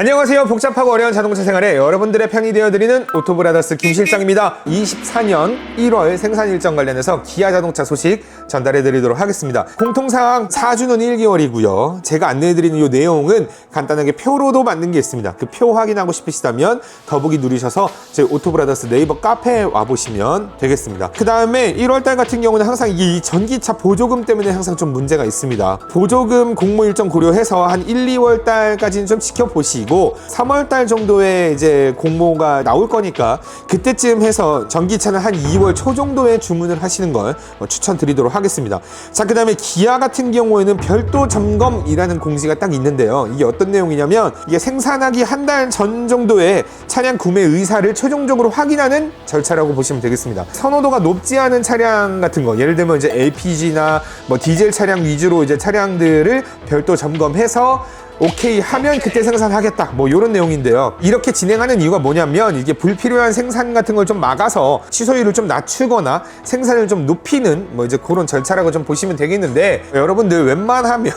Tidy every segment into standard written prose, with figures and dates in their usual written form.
안녕하세요. 복잡하고 어려운 자동차 생활에 여러분들의 편이 되어드리는 오토브라더스 김 실장입니다. 24년 1월 생산 일정 관련해서 기아 자동차 소식 전달해드리도록 하겠습니다. 공통사항 4주는 1개월이고요. 제가 안내해드리는 이 내용은 간단하게 표로도 만든 게 있습니다. 그 표 확인하고 싶으시다면 더보기 누르셔서 저희 오토브라더스 네이버 카페에 와보시면 되겠습니다. 그 다음에 1월달 같은 경우는 항상 이 전기차 보조금 때문에 항상 좀 문제가 있습니다. 보조금 공모 일정 고려해서 한 1, 2월달까지는 좀 지켜보시고 3월달 정도에 이제 공모가 나올 거니까 그때쯤 해서 전기차는 한 2월 초 정도에 주문을 하시는 걸 추천드리도록 하겠습니다. 자, 그 다음에 기아 같은 경우에는 별도 점검이라는 공지가 딱 있는데요. 이게 어떤 내용이냐면 이게 생산하기 한 달 전 정도에 차량 구매 의사를 최종적으로 확인하는 절차라고 보시면 되겠습니다. 선호도가 높지 않은 차량 같은 거, 예를 들면 이제 LPG나 뭐 디젤 차량 위주로 이제 차량들을 별도 점검해서 오케이 하면 그때 생산하겠다, 뭐 이런 내용인데요. 이렇게 진행하는 이유가 뭐냐면 이게 불필요한 생산 같은 걸 좀 막아서 취소율을 좀 낮추거나 생산을 좀 높이는 뭐 이제 그런 절차라고 좀 보시면 되겠는데, 여러분들 웬만하면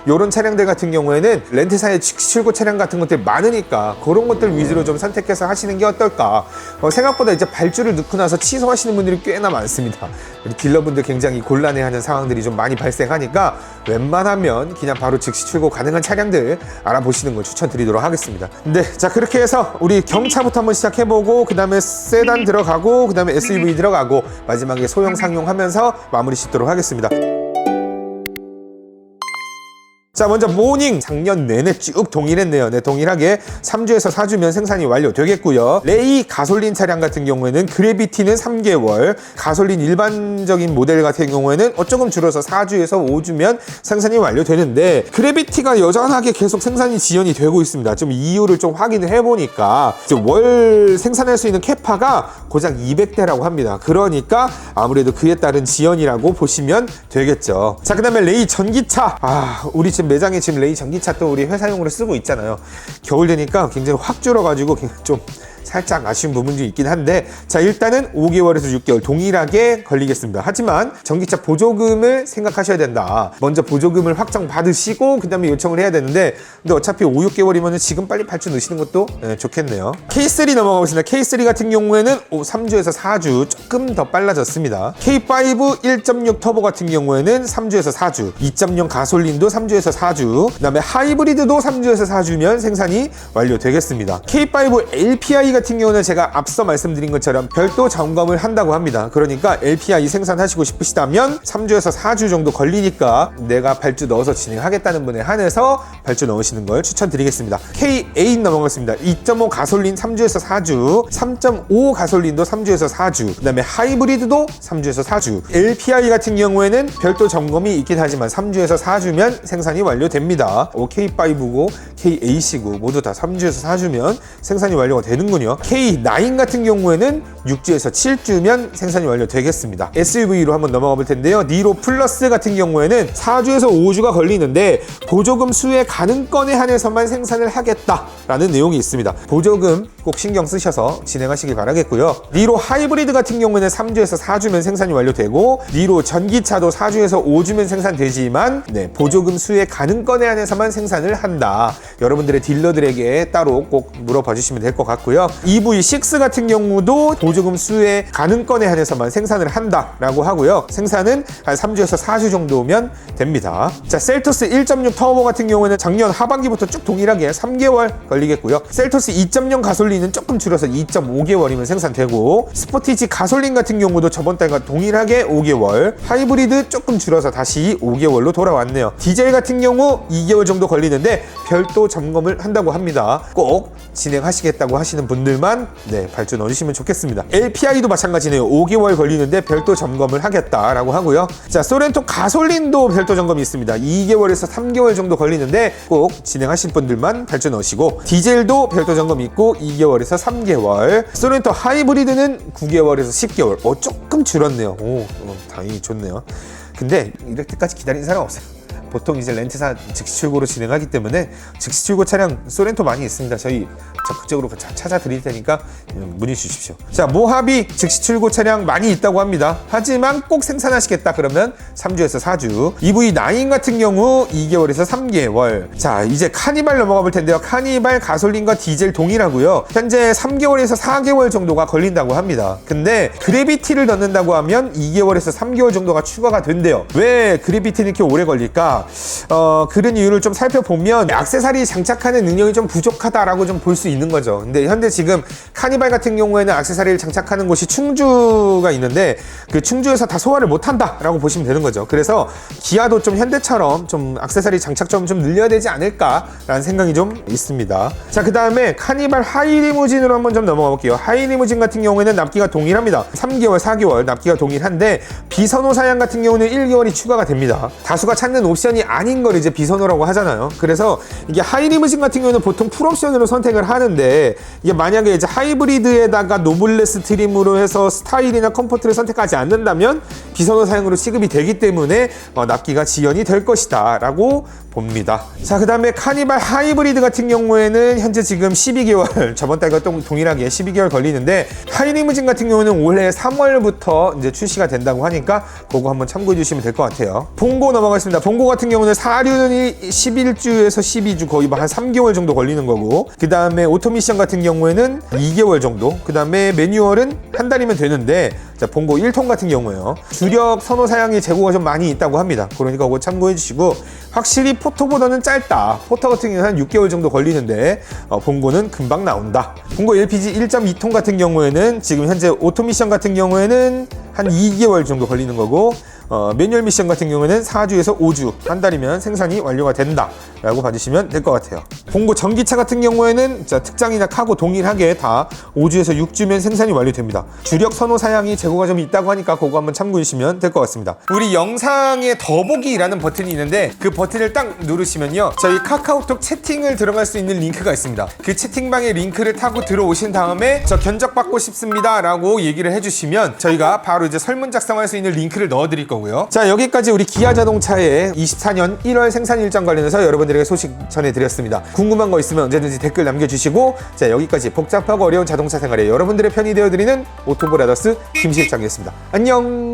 이런 차량들 같은 경우에는 렌트사의 출고 차량 같은 것들이 많으니까 그런 것들 위주로 좀 선택해서 하시는 게 어떨까. 생각보다 이제 발주를 넣고 나서 취소하시는 분들이 꽤나 많습니다. 우리 딜러분들 굉장히 곤란해하는 상황들이 좀 많이 발생하니까 웬만하면 그냥 바로 즉시 출고 가능한 차량들 알아보시는 걸 추천드리도록 하겠습니다. 네, 자, 그렇게 해서 우리 경차부터 한번 시작해보고 그 다음에 세단 들어가고 그 다음에 SUV 들어가고 마지막에 소형 상용 하면서 마무리 짓도록 하겠습니다. 자, 먼저 모닝 작년 내내 쭉 동일했네요. 네, 동일하게 3주에서 4주면 생산이 완료되겠고요. 레이 가솔린 차량 같은 경우에는 그래비티는 3개월, 가솔린 일반적인 모델 같은 경우에는 조금 줄어서 4주에서 5주면 생산이 완료되는데, 그래비티가 여전하게 계속 생산이 지연이 되고 있습니다. 좀 이유를 좀 확인을 해보니까 월 생산할 수 있는 캐파가 고작 200대라고 합니다. 그러니까 아무래도 그에 따른 지연이라고 보시면 되겠죠. 자, 그 다음에 레이 전기차. 우리 지금 매장에 지금 레이 전기차 또 우리 회사용으로 쓰고 있잖아요. 겨울 되니까 굉장히 확 줄어가지고 좀 살짝 아쉬운 부분도 있긴 한데, 자, 일단은 5개월에서 6개월 동일하게 걸리겠습니다. 하지만 전기차 보조금을 생각하셔야 된다. 먼저 보조금을 확정 받으시고 그 다음에 요청을 해야 되는데, 근데 어차피 5, 6개월이면 지금 빨리 발주 넣으시는 것도 좋겠네요. K3 넘어가겠습니다. K3 같은 경우에는 3주에서 4주 조금 더 빨라졌습니다. K5 1.6 터보 같은 경우에는 3주에서 4주, 2.0 가솔린도 3주에서 4주, 그 다음에 하이브리드도 3주에서 4주면 생산이 완료되겠습니다. K5 LPI 같은 경우는 제가 앞서 말씀드린 것처럼 별도 점검을 한다고 합니다. 그러니까 LPI 생산하시고 싶으시다면 3주에서 4주 정도 걸리니까 내가 발주 넣어서 진행하겠다는 분에 한해서 발주 넣으시는 걸 추천드리겠습니다. K8 넘어갔습니다. 2.5 가솔린 3주에서 4주, 3.5 가솔린도 3주에서 4주, 그 다음에 하이브리드도 3주에서 4주. LPI 같은 경우에는 별도 점검이 있긴 하지만 3주에서 4주면 생산이 완료됩니다. K5고 K8이고 모두 다 3주에서 4주면 생산이 완료가 되는군요. K9 같은 경우에는 6주에서 7주면 생산이 완료되겠습니다. SUV로 한번 넘어가 볼 텐데요. 니로 플러스 같은 경우에는 4주에서 5주가 걸리는데 보조금 수혜 가능건에 한해서만 생산을 하겠다라는 내용이 있습니다. 보조금 꼭 신경 쓰셔서 진행하시길 바라겠고요. 니로 하이브리드 같은 경우에는 3주에서 4주면 생산이 완료되고, 니로 전기차도 4주에서 5주면 생산되지만 보조금 수혜 가능건에 한해서만 생산을 한다. 여러분들의 딜러들에게 따로 꼭 물어봐 주시면 될 것 같고요. EV6 같은 경우도 보조금 수혜 가능건에 한해서만 생산을 한다라고 하고요. 생산은 한 3주에서 4주 정도면 됩니다. 자, 셀토스 1.6 터보 같은 경우는 작년 하반기부터 쭉 동일하게 3개월 걸리겠고요. 셀토스 2.0 가솔린은 조금 줄여서 2.5개월이면 생산되고, 스포티지 가솔린 같은 경우도 저번 달과 동일하게 5개월, 하이브리드 조금 줄여서 다시 5개월로 돌아왔네요. 디젤 같은 경우 2개월 정도 걸리는데 별도 점검을 한다고 합니다. 꼭 진행하시겠다고 하시는 분들만 발주 넣어주시면 좋겠습니다. LPI도 마찬가지네요. 5개월 걸리는데 별도 점검을 하겠다라고 하고요. 자, 소렌토 가솔린도 별도 점검이 있습니다. 2개월에서 3개월 정도 걸리는데 꼭 진행하실 분들만 발주 넣으시고, 디젤도 별도 점검이 있고 2개월에서 3개월, 소렌토 하이브리드는 9개월에서 10개월. 조금 줄었네요. 다행히 좋네요. 근데 이럴 때까지 기다리는 사람 없어요. 보통 이제 렌트사 즉시 출고로 진행하기 때문에 즉시 출고 차량 쏘렌토 많이 있습니다. 저희 적극적으로 찾아 드릴 테니까 문의 주십시오. 자, 모하비 즉시 출고 차량 많이 있다고 합니다. 하지만 꼭 생산하시겠다 그러면 3주에서 4주. EV9 같은 경우 2개월에서 3개월. 자, 이제 카니발 넘어가 볼 텐데요. 카니발 가솔린과 디젤 동일하고요. 현재 3개월에서 4개월 정도가 걸린다고 합니다. 근데 그래비티를 넣는다고 하면 2개월에서 3개월 정도가 추가가 된대요. 왜 그래비티는 이렇게 오래 걸릴까? 그런 이유를 좀 살펴보면 액세서리 장착하는 능력이 좀 부족하다라고 좀 볼 수 있는 거죠. 근데 현재 지금 카니발 같은 경우에는 액세서리를 장착하는 곳이 충주가 있는데 그 충주에서 다 소화를 못한다라고 보시면 되는 거죠. 그래서 기아도 좀 현대처럼 좀 액세서리 장착 좀 늘려야 되지 않을까라는 생각이 좀 있습니다. 자, 그 다음에 카니발 하이리무진으로 한번 좀 넘어가 볼게요. 하이리무진 같은 경우에는 납기가 동일합니다. 3개월, 4개월 납기가 동일한데 비선호 사양 같은 경우는 1개월이 추가가 됩니다. 다수가 찾는 옵션이 아닌 걸 이제 비선호라고 하잖아요. 그래서 이게 하이리무진 같은 경우는 보통 풀옵션으로 선택을 하는데 이게 만약에 이제 하이브리드에다가 노블레스 트림으로 해서 스타일이나 컴포트를 선택하지 않는다면 비선호 사양으로 취급이 되기 때문에 납기가 지연이 될 것이다 라고 봅니다. 자, 그 다음에 카니발 하이브리드 같은 경우에는 현재 지금 12개월 저번 달과 동일하게 12개월 걸리는데 하이리무진 같은 경우는 올해 3월부터 이제 출시가 된다고 하니까 그거 한번 참고해 주시면 될 것 같아요. 봉고 넘어가겠습니다. 봉고 같은 경우는 사륜이 11주에서 12주 거의 한 3개월 정도 걸리는 거고 그 다음에 오토미션 같은 경우에는 2개월 정도 그 다음에 매뉴얼은 한 달이면 되는데 자, 봉고 1톤 같은 경우에요. 주력 선호 사양의 재고가 좀 많이 있다고 합니다. 그러니까 그거 참고해 주시고 확실히 포토보다는 짧다. 포터 같은 경우는 한 6개월 정도 걸리는데 봉고는 금방 나온다. 봉고 LPG 1.2톤 같은 경우에는 지금 현재 오토미션 같은 경우에는 한 2개월 정도 걸리는 거고 매뉴얼 미션 같은 경우에는 4주에서 5주 한 달이면 생산이 완료가 된다 라고 봐주시면 될 것 같아요. 봉고 전기차 같은 경우에는 특장이나 카고 동일하게 다 5주에서 6주면 생산이 완료됩니다. 주력 선호 사양이 재고가 좀 있다고 하니까 그거 한번 참고해 주시면 될 것 같습니다. 우리 영상에 더보기라는 버튼이 있는데 그 버튼을 딱 누르시면요 저희 카카오톡 채팅을 들어갈 수 있는 링크가 있습니다. 그 채팅방에 링크를 타고 들어오신 다음에 저 견적 받고 싶습니다 라고 얘기를 해주시면 저희가 바로 이제 설문 작성할 수 있는 링크를 넣어 드릴 거고요. 자, 여기까지 우리 기아 자동차의 24년 1월 생산 일정 관련해서 여러분들에게 소식 전해드렸습니다. 궁금한 거 있으면 언제든지 댓글 남겨주시고 자, 여기까지 복잡하고 어려운 자동차 생활에 여러분들의 편이 되어드리는 오토브라더스 김실장이었습니다. 안녕.